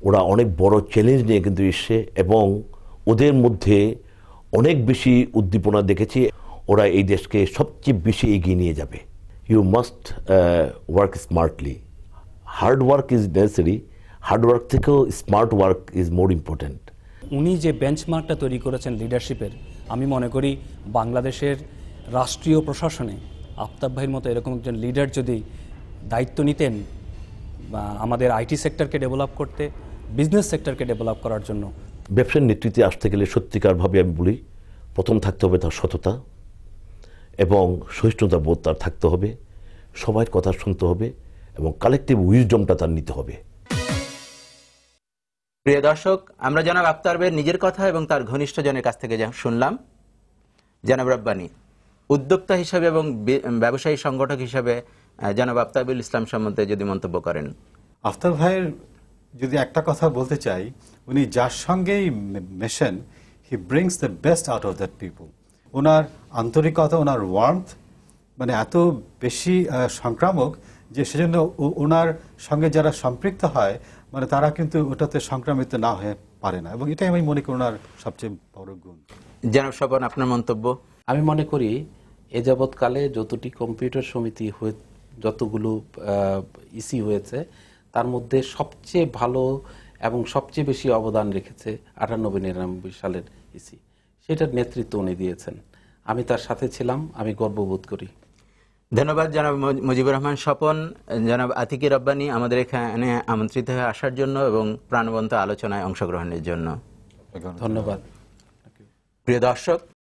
ওরা অনেক বড় চ্যালেঞ্জ নিয়ে কিন্তু এসছে এবং ওদের মধ্যে অনেক বেশি উদ্দীপনা দেখেছি। ওরা এই দেশকে সবচেয়ে বেশি এগিয়ে নিয়ে যাবে। You must work smartly. Hard work is necessary, hard work থেকেও smart work is more important. উনি যে বেঞ্চমার্কটা তৈরি করেছেন লিডারশিপের, আমি মনে করি বাংলাদেশের রাষ্ট্রীয় প্রশাসনে আফতাব ভাইয়ের মতো এরকম একজন লিডার যদি দায়িত্ব নিতেন আমাদের আইটি সেক্টরকে ডেভেলপ করতে, বিজনেস সেক্টরকে ডেভেলপ করার জন্য। ব্যবসার নেতৃত্বে আসতে গেলে সত্যিকারভাবে আমি বলি, প্রথম থাকতে হবে তার সততা এবং সহিষ্ণুতা বোধ তার থাকতে হবে, সবার কথা শুনতে হবে এবং কালেকটিভ উইজডমটা তার নিতে হবে। প্রিয় দর্শক, আমরা জনাব আফতাব ভাইয়ের নিজের কথা এবং তার ঘনিষ্ঠজনের কাছ থেকে শুনলাম। জনাব রব্বানী, উদ্যোক্তা হিসাবে এবং ব্যবসায়ী সংগঠক হিসাবে জনাব আফতাবুল ইসলাম সম্বন্ধে যদি মন্তব্য করেন। আফতাব ভাইয়ের যদি একটা কথা বলতে চাই, উনি যার সঙ্গেই মেশেন, he brings the best out of that people. ওনার আন্তরিকতা, ওনার ওয়ার্মথ মানে এত বেশি সংক্রামক যে সেজন্য ওনার সঙ্গে যারা সম্পৃক্ত হয় মানে তারা কিন্তু ওটাতে সংক্রামিত না হয়ে পারে না, এবং এটাই আমি মনে করি ওনার সবচেয়ে বড় গুণ। জনাব স্বপন, আপনার মন্তব্য। আমি মনে করি এ যাবৎকালে যতটি কম্পিউটার সমিতি যতগুলো ইসি হয়েছে তার মধ্যে সবচেয়ে ভালো এবং সবচেয়ে বেশি অবদান রেখেছে 98-99 সালের ইসি। সেটার নেতৃত্ব উনি দিয়েছেন, আমি তার সাথে ছিলাম, আমি গর্ববোধ করি। ধন্যবাদ জনাব মুজিবুর রহমান স্বপন, জনাব আতিকি রব্বানী আমাদের এখানে আমন্ত্রিত হয়ে আসার জন্য এবং প্রাণবন্ত আলোচনায় অংশগ্রহণের জন্য ধন্যবাদ। প্রিয় দর্শক,